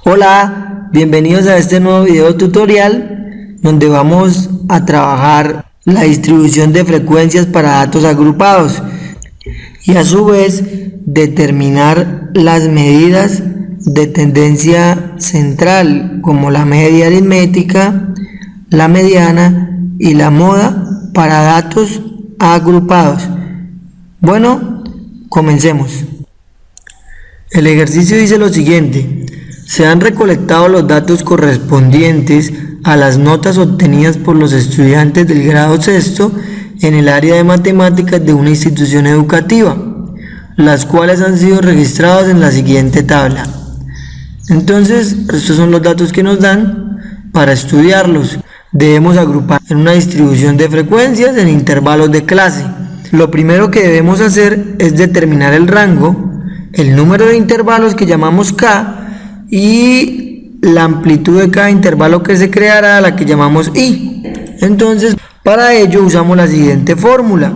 Hola, bienvenidos a este nuevo video tutorial donde vamos a trabajar la distribución de frecuencias para datos agrupados y a su vez determinar las medidas de tendencia central como la media aritmética, la mediana y la moda para datos agrupados. Bueno, comencemos. El ejercicio dice lo siguiente: se han recolectado los datos correspondientes a las notas obtenidas por los estudiantes del grado sexto en el área de matemáticas de una institución educativa, las cuales han sido registrados en la siguiente tabla. Entonces, estos son los datos que nos dan. Para estudiarlos, debemos agrupar en una distribución de frecuencias en intervalos de clase. Lo primero que debemos hacer es determinar el rango, el número de intervalos que llamamos K y la amplitud de cada intervalo que se creará, la que llamamos I. Entonces, para ello usamos la siguiente fórmula: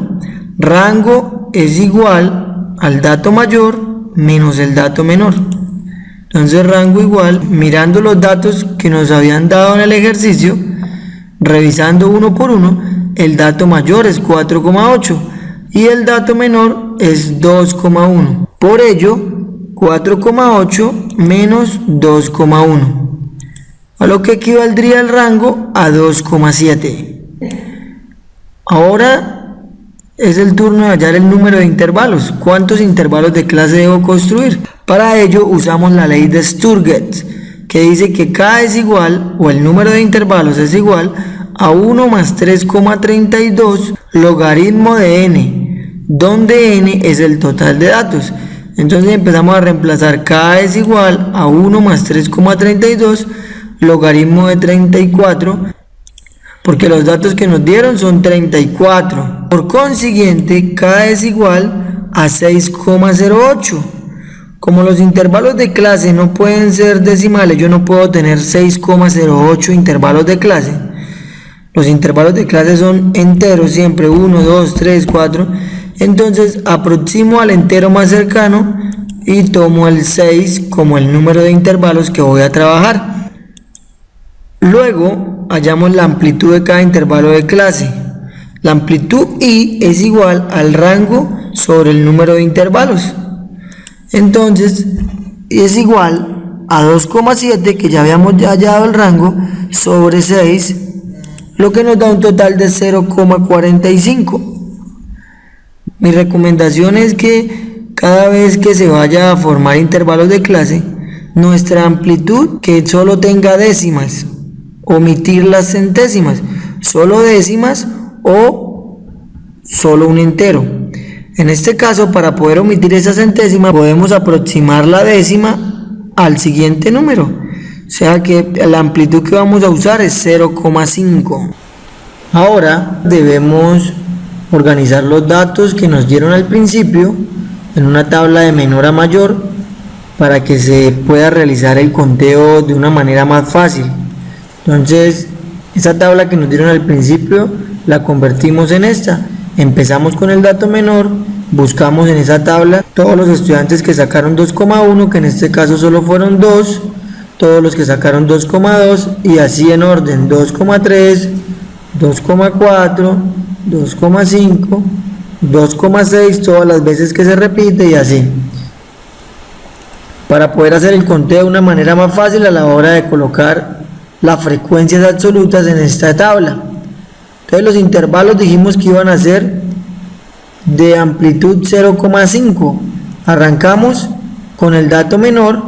rango es igual al dato mayor menos el dato menor. Entonces, rango igual, mirando los datos que nos habían dado en el ejercicio, revisando uno por uno, el dato mayor es 4,8 y el dato menor es 2,1. Por ello, 4,8 menos 2,1, a lo que equivaldría el rango a 2,7. Ahora es el turno de hallar el número de intervalos. ¿Cuántos intervalos de clase debo construir? Para ello usamos la ley de Sturget, que dice que K es igual, o el número de intervalos es igual a 1 más 3,32 logaritmo de n, donde n es el total de datos. Entonces empezamos a reemplazar: K es igual a 1 más 3,32 logaritmo de 34, porque los datos que nos dieron son 34. Por consiguiente, K es igual a 6,08. Como los intervalos de clase no pueden ser decimales, yo no puedo tener 6,08 intervalos de clase. Los intervalos de clase son enteros siempre, 1, 2, 3, 4. Entonces aproximo al entero más cercano y tomo el 6 como el número de intervalos que voy a trabajar. Luego hallamos la amplitud de cada intervalo de clase. La amplitud I es igual al rango sobre el número de intervalos. Entonces es igual a 2,7, que ya habíamos hallado el rango, sobre 6, lo que nos da un total de 0,45. Mi recomendación es que cada vez que se vaya a formar intervalos de clase, nuestra amplitud que solo tenga décimas, omitir las centésimas, solo décimas o solo un entero. En este caso, para poder omitir esa centésima, podemos aproximar la décima al siguiente número, o sea que la amplitud que vamos a usar es 0,5. Ahora debemos organizar los datos que nos dieron al principio en una tabla de menor a mayor para que se pueda realizar el conteo de una manera más fácil. Entonces, esa tabla que nos dieron al principio la convertimos en esta. Empezamos con el dato menor, buscamos en esa tabla todos los estudiantes que sacaron 2,1, que en este caso solo fueron 2, todos los que sacaron 2,2 y así en orden: 2,3, 2,4, 2,5, 2,6, todas las veces que se repite y así, para poder hacer el conteo de una manera más fácil a la hora de colocar las frecuencias absolutas en esta tabla. Entonces los intervalos dijimos que iban a ser de amplitud 0,5. Arrancamos con el dato menor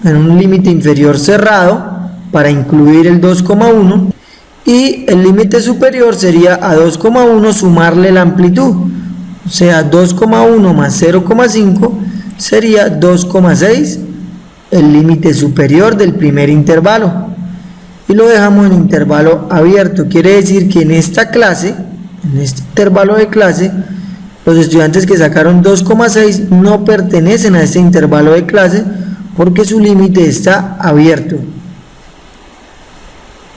en un límite inferior cerrado para incluir el 2,1 y el límite superior sería a 2,1 sumarle la amplitud, o sea 2,1 más 0,5 sería 2,6, el límite superior del primer intervalo, y lo dejamos en intervalo abierto. Quiere decir que en esta clase, en este intervalo de clase, los estudiantes que sacaron 2,6 no pertenecen a este intervalo de clase porque su límite está abierto.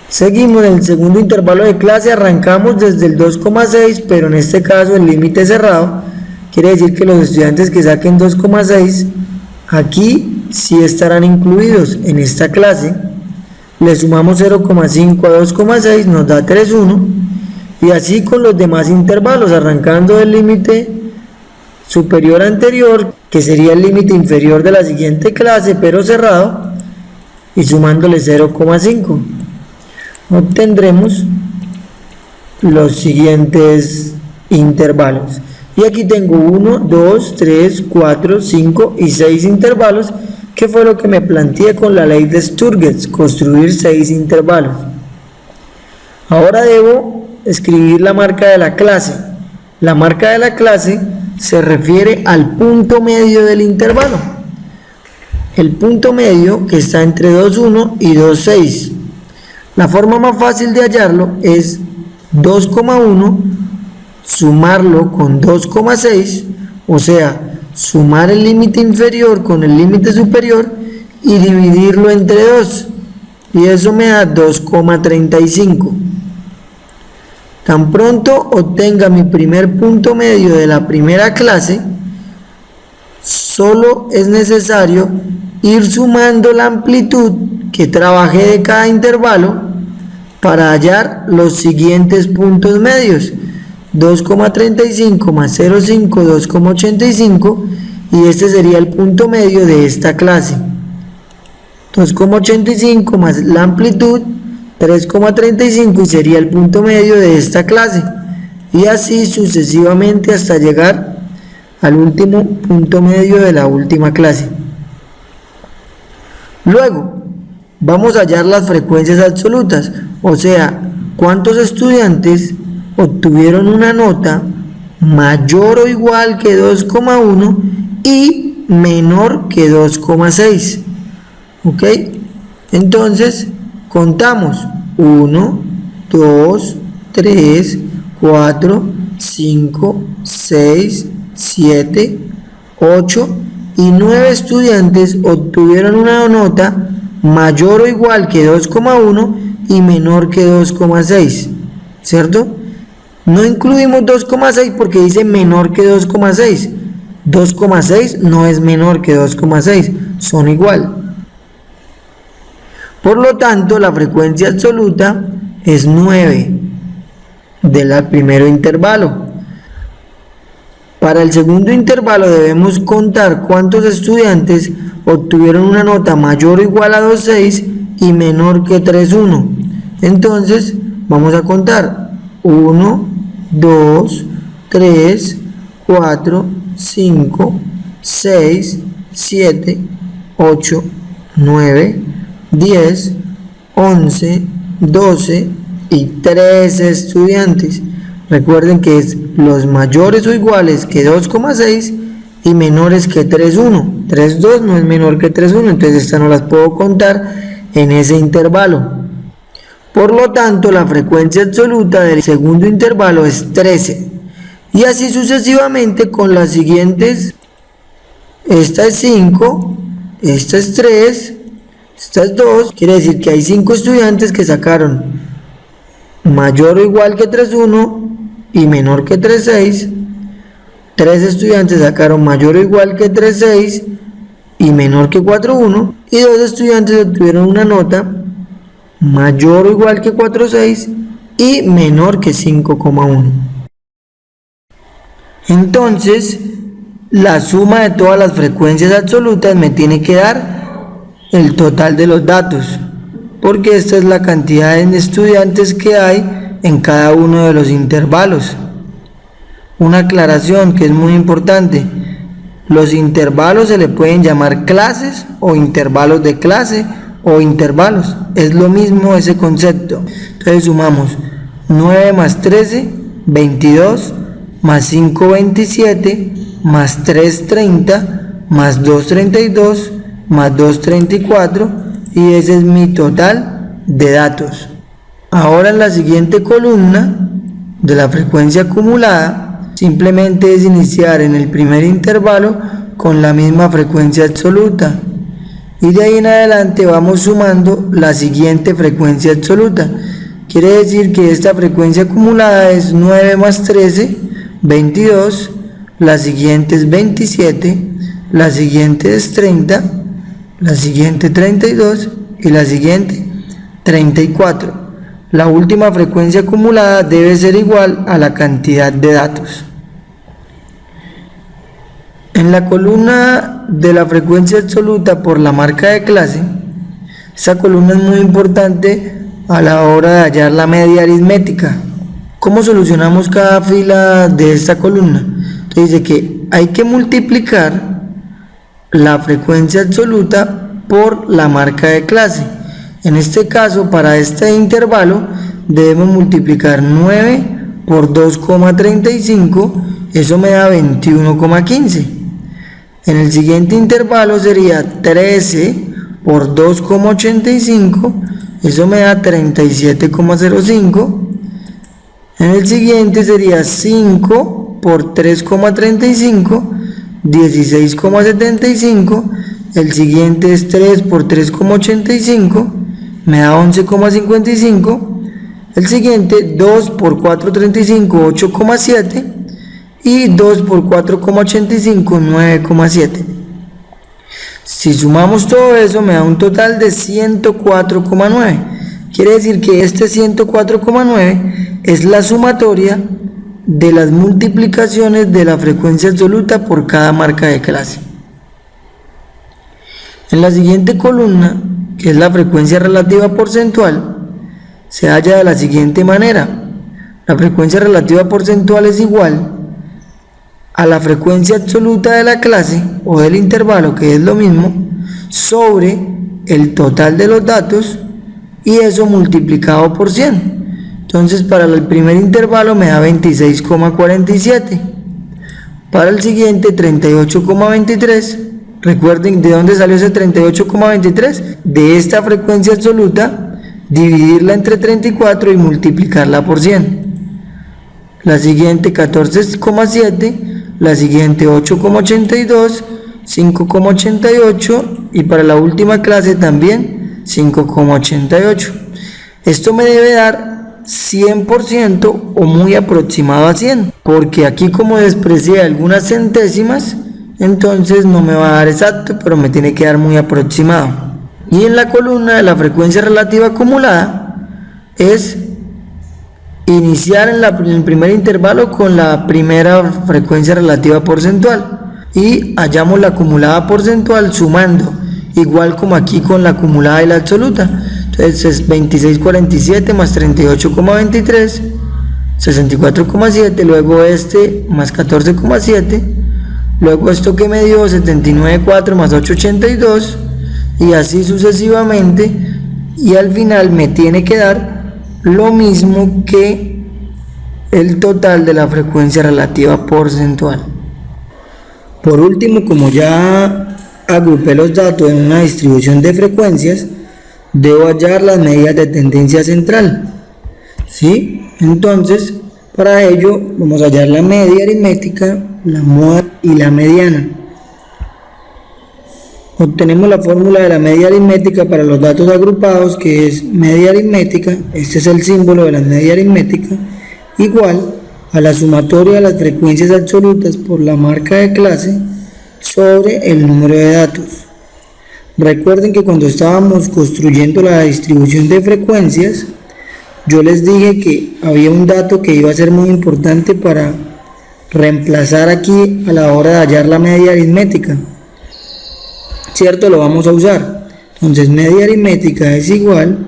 Seguimos en el segundo intervalo de clase, arrancamos desde el 2,6, pero en este caso el límite cerrado. Quiere decir que los estudiantes que saquen 2,6 aquí sí estarán incluidos en esta clase. Le sumamos 0,5 a 2,6, nos da 3,1, y así con los demás intervalos, arrancando del límite superior anterior, que sería el límite inferior de la siguiente clase, pero cerrado, y sumándole 0,5. Obtendremos los siguientes intervalos. Y aquí tengo 1, 2, 3, 4, 5 y 6 intervalos, que fue lo que me planteé con la ley de Sturges, construir 6 intervalos. Ahora debo escribir la marca de la clase. La marca de la clase se refiere al punto medio del intervalo. El punto medio que está entre 2,1 y 2,6. La forma más fácil de hallarlo es 2,1 sumarlo con 2,6, o sea, sumar el límite inferior con el límite superior y dividirlo entre 2, y eso me da 2,35. Tan pronto obtenga mi primer punto medio de la primera clase, solo es necesario ir sumando la amplitud que trabajé de cada intervalo para hallar los siguientes puntos medios. 2,35 más 0,5, 2,85, y este sería el punto medio de esta clase. 2,85 más la amplitud, 3,35, y sería el punto medio de esta clase, y así sucesivamente hasta llegar al último punto medio de la última clase. Luego vamos a hallar las frecuencias absolutas, o sea, cuántos estudiantes obtuvieron una nota mayor o igual que 2,1 y menor que 2,6. ¿Ok? Entonces contamos 1, 2, 3, 4, 5, 6, 7, 8 y 9 estudiantes obtuvieron una nota mayor o igual que 2,1 y menor que 2,6, ¿cierto? No incluimos 2,6 porque dice menor que 2,6. 2,6 no es menor que 2,6, son igual. Por lo tanto, la frecuencia absoluta es 9 del primero intervalo. Para el segundo intervalo debemos contar cuántos estudiantes obtuvieron una nota mayor o igual a 2,6 y menor que 3,1. Entonces, vamos a contar 1, 2, 3, 4, 5, 6, 7, 8, 9, 10, 11, 12 y 13 estudiantes. Recuerden que es los mayores o iguales que 2,6 y menores que 3,1. 3,2 no es menor que 3,1, entonces estas no las puedo contar en ese intervalo. Por lo tanto, la frecuencia absoluta del segundo intervalo es 13. Y así sucesivamente con las siguientes. Esta es 5, esta es 3, esta es 2. Quiere decir que hay 5 estudiantes que sacaron mayor o igual que 3,1 y menor que 3,6. 3 estudiantes sacaron mayor o igual que 3,6 y menor que 4,1. Y 2 estudiantes obtuvieron una nota mayor o igual que 4,6 y menor que 5,1. Entonces, la suma de todas las frecuencias absolutas me tiene que dar el total de los datos, porque esta es la cantidad de estudiantes que hay en cada uno de los intervalos. Una aclaración que es muy importante: los intervalos se le pueden llamar clases o intervalos de clase o intervalos, es lo mismo ese concepto. Entonces sumamos 9 más 13, 22, más 5, 27, más 3, 30, más 2, 32, más 2, 34, y ese es mi total de datos. Ahora en la siguiente columna de la frecuencia acumulada, simplemente es iniciar en el primer intervalo con la misma frecuencia absoluta, y de ahí en adelante vamos sumando la siguiente frecuencia absoluta. Quiere decir que esta frecuencia acumulada es 9 más 13, 22, la siguiente es 27, la siguiente es 30, la siguiente 32 y la siguiente 34. La última frecuencia acumulada debe ser igual a la cantidad de datos. En la columna de la frecuencia absoluta por la marca de clase, esta columna es muy importante a la hora de hallar la media aritmética. ¿Cómo solucionamos cada fila de esta columna? Entonces dice que hay que multiplicar la frecuencia absoluta por la marca de clase. En este caso, para este intervalo, debemos multiplicar 9 por 2,35, eso me da 21,15. En el siguiente intervalo sería 13 por 2,85, eso me da 37,05. En el siguiente sería 5 por 3,35, 16,75. El siguiente es 3 por 3,85, me da 11,55. El siguiente 2 por 4,35, 8,7. Y 2 por 4,85, 9,7. Si sumamos todo eso me da un total de 104,9. Quiere decir que este 104,9 es la sumatoria de las multiplicaciones de la frecuencia absoluta por cada marca de clase. En la siguiente columna, que es la frecuencia relativa porcentual, se halla de la siguiente manera. La frecuencia relativa porcentual es igual a la frecuencia absoluta de la clase o del intervalo, que es lo mismo, sobre el total de los datos y eso multiplicado por 100. Entonces para el primer intervalo me da 26,47, para el siguiente 38,23. Recuerden de dónde salió ese 38,23, de esta frecuencia absoluta, dividirla entre 34 y multiplicarla por 100. La siguiente 14,7, la siguiente 8,82, 5,88 y para la última clase también 5,88. Esto me debe dar 100% o muy aproximado a 100, porque aquí como desprecié algunas centésimas, entonces no me va a dar exacto, pero me tiene que dar muy aproximado. Y en la columna de la frecuencia relativa acumulada es iniciar en el primer intervalo con la primera frecuencia relativa porcentual y hallamos la acumulada porcentual sumando, igual como aquí con la acumulada y la absoluta. Entonces es 26,47 más 38,23, 64,7, luego este más 14,7, luego esto que me dio 79,4 más 8,82 y así sucesivamente, y al final me tiene que dar lo mismo que el total de la frecuencia relativa porcentual. Por último, como ya agrupé los datos en una distribución de frecuencias, debo hallar las medidas de tendencia central, ¿sí? Entonces, para ello vamos a hallar la media aritmética, la moda y la mediana. Obtenemos la fórmula de la media aritmética para los datos agrupados, que es media aritmética, este es el símbolo de la media aritmética, igual a la sumatoria de las frecuencias absolutas por la marca de clase sobre el número de datos. Recuerden que cuando estábamos construyendo la distribución de frecuencias, yo les dije que había un dato que iba a ser muy importante para reemplazar aquí a la hora de hallar la media aritmética. ¿Cierto? Lo vamos a usar. Entonces media aritmética es igual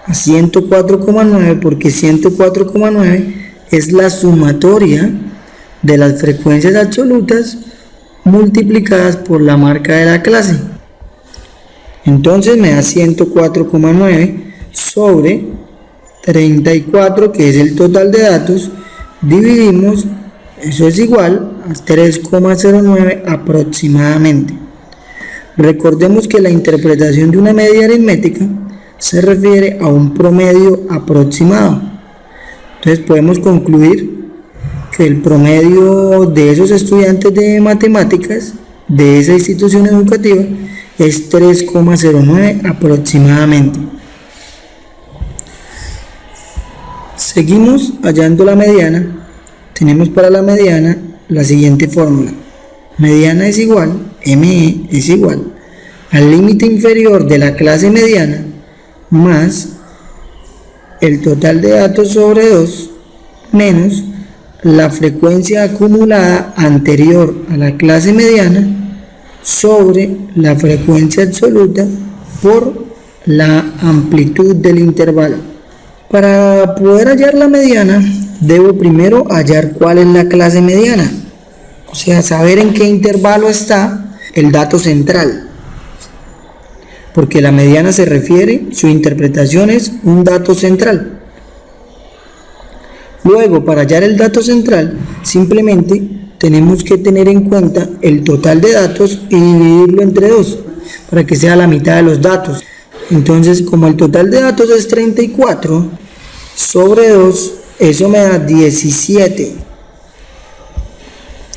a 104,9 porque 104,9 es la sumatoria de las frecuencias absolutas multiplicadas por la marca de la clase. Entonces me da 104,9 sobre 34, que es el total de datos, dividimos, eso es igual a 3,09 aproximadamente. Recordemos que la interpretación de una media aritmética se refiere a un promedio aproximado. Entonces podemos concluir que el promedio de esos estudiantes de matemáticas de esa institución educativa es 3,09 aproximadamente. Seguimos hallando la mediana. Tenemos para la mediana la siguiente fórmula. Mediana es igual, ME es igual al límite inferior de la clase mediana más el total de datos sobre 2 menos la frecuencia acumulada anterior a la clase mediana sobre la frecuencia absoluta por la amplitud del intervalo. Para poder hallar la mediana, debo primero hallar cuál es la clase mediana, o sea, saber en qué intervalo está el dato central, porque la mediana se refiere, su interpretación es un dato central. Luego, para hallar el dato central, simplemente tenemos que tener en cuenta el total de datos y dividirlo entre 2, para que sea la mitad de los datos. Entonces, como el total de datos es 34 sobre 2, eso me da 17.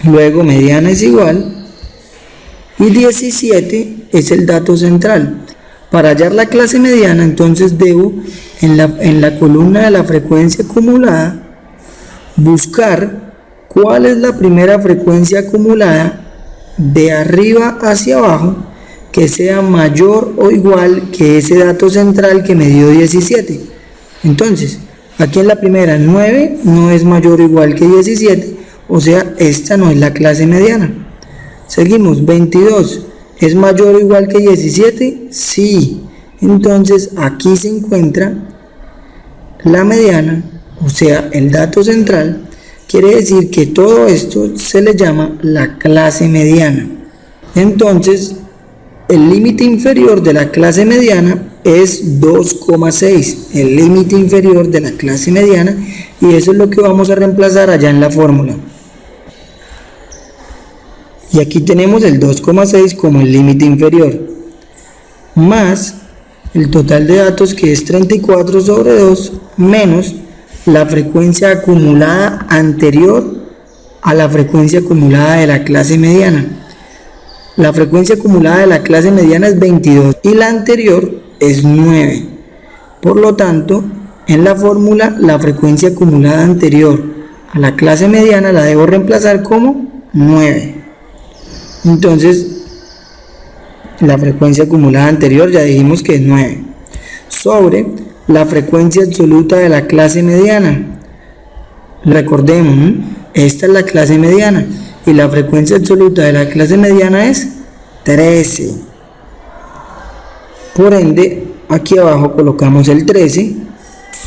Luego, mediana es igual, y 17 es el dato central. Para hallar la clase mediana, entonces debo, en la columna de la frecuencia acumulada, buscar cuál es la primera frecuencia acumulada de arriba hacia abajo que sea mayor o igual que ese dato central que me dio 17. Entonces, aquí en la primera 9 no es mayor o igual que 17, o sea, esta no es la clase mediana. Seguimos, 22 es mayor o igual que 17, sí. Entonces, aquí se encuentra la mediana, o sea, el dato central. Quiere decir que todo esto se le llama la clase mediana. Entonces, el límite inferior de la clase mediana es 2,6, el límite inferior de la clase mediana, y eso es lo que vamos a reemplazar allá en la fórmula. Y aquí tenemos el 2,6 como el límite inferior, más el total de datos que es 34 sobre 2, menos la frecuencia acumulada anterior a la frecuencia acumulada de la clase mediana. La frecuencia acumulada de la clase mediana es 22 y la anterior es 9. Por lo tanto, en la fórmula la frecuencia acumulada anterior a la clase mediana la debo reemplazar como 9. Entonces, la frecuencia acumulada anterior ya dijimos que es 9. Sobre la frecuencia absoluta de la clase mediana. Recordemos, esta es la clase mediana y la frecuencia absoluta de la clase mediana es 13. Por ende, aquí abajo colocamos el 13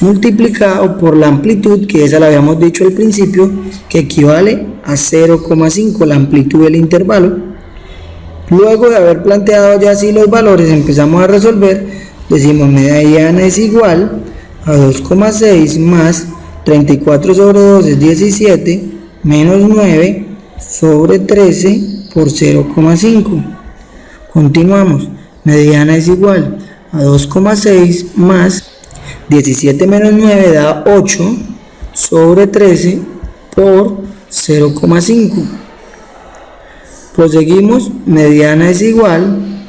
multiplicado por la amplitud, que esa la habíamos dicho al principio, que equivale a 0,5, la amplitud del intervalo. Luego de haber planteado ya así los valores, empezamos a resolver. Decimos mediana es igual a 2,6 más 34 sobre 2 es 17 menos 9 sobre 13 por 0,5. Continuamos, mediana es igual a 2,6 más 17 menos 9 da 8 sobre 13 por 0,5. Proseguimos, mediana es igual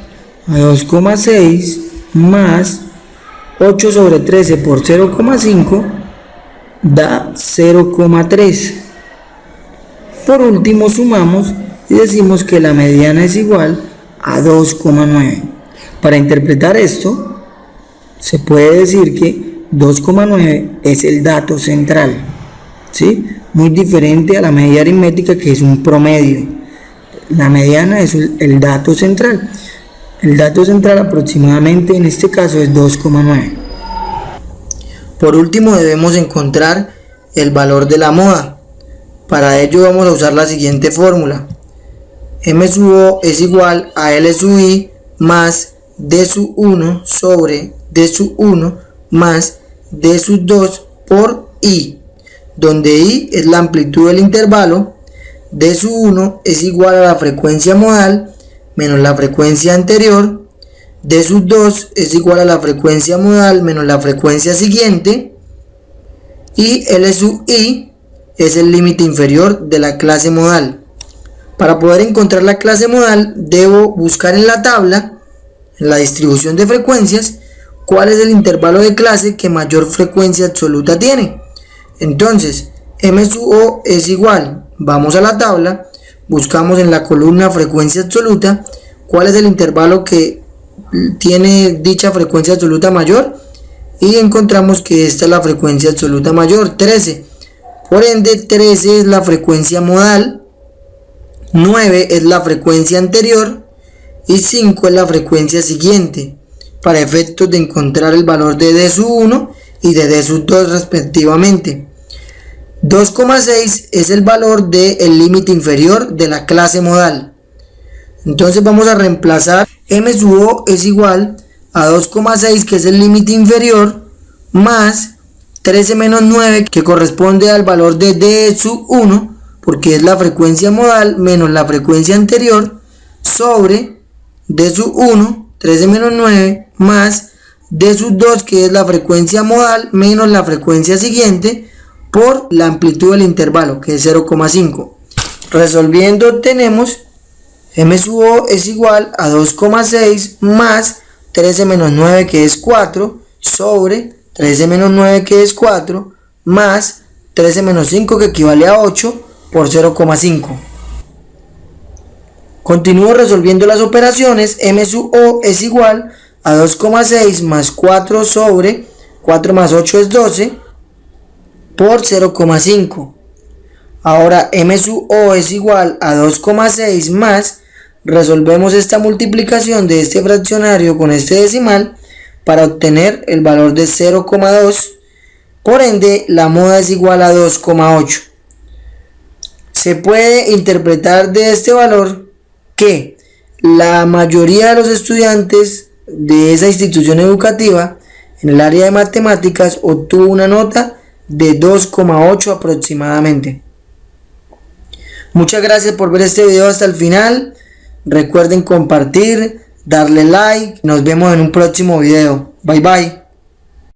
a 2,6 más 8 sobre 13 por 0,5 da 0,3. Por último sumamos y decimos que la mediana es igual a 2,9. Para interpretar esto, se puede decir que 2,9 es el dato central, ¿sí? Muy diferente a la medida aritmética, que es un promedio. La mediana es el dato central. El dato central aproximadamente en este caso es 2,9. Por último debemos encontrar el valor de la moda. Para ello vamos a usar la siguiente fórmula. M sub O es igual a L sub I más D sub 1 sobre D sub 1 más D sub 2 por I, donde I es la amplitud del intervalo. D sub 1 es igual a la frecuencia modal menos la frecuencia anterior. D sub 2 es igual a la frecuencia modal menos la frecuencia siguiente. Y L sub I es el límite inferior de la clase modal. Para poder encontrar la clase modal, debo buscar en la tabla, en la distribución de frecuencias, cuál es el intervalo de clase que mayor frecuencia absoluta tiene. Entonces, M sub O es igual, vamos a la tabla, buscamos en la columna frecuencia absoluta cuál es el intervalo que tiene dicha frecuencia absoluta mayor y encontramos que esta es la frecuencia absoluta mayor, 13. Por ende, 13 es la frecuencia modal, 9 es la frecuencia anterior y 5 es la frecuencia siguiente, para efectos de encontrar el valor de D1 y de D2 respectivamente. 2,6 es el valor del límite inferior de la clase modal. Entonces vamos a reemplazar M sub O es igual a 2,6, que es el límite inferior, más 13 menos 9, que corresponde al valor de D sub 1, porque es la frecuencia modal, menos la frecuencia anterior, sobre D sub 1, 13 menos 9, más D sub 2, que es la frecuencia modal, menos la frecuencia siguiente, por la amplitud del intervalo, que es 0,5. Resolviendo tenemos M sub O es igual a 2,6 más 13 menos 9, que es 4, sobre 13 menos 9, que es 4, más 13 menos 5, que equivale a 8, por 0,5. Continúo resolviendo las operaciones. M sub O es igual a 2,6 más 4 sobre 4 más 8 es 12, por 0,5. Ahora M sub O es igual a 2,6 más, resolvemos esta multiplicación de este fraccionario con este decimal para obtener el valor de 0,2. Por ende, la moda es igual a 2,8. Se puede interpretar de este valor que la mayoría de los estudiantes de esa institución educativa en el área de matemáticas obtuvo una nota de 2,8 aproximadamente. Muchas gracias por ver este video hasta el final. Recuerden compartir, darle like. Nos vemos en un próximo video. Bye bye.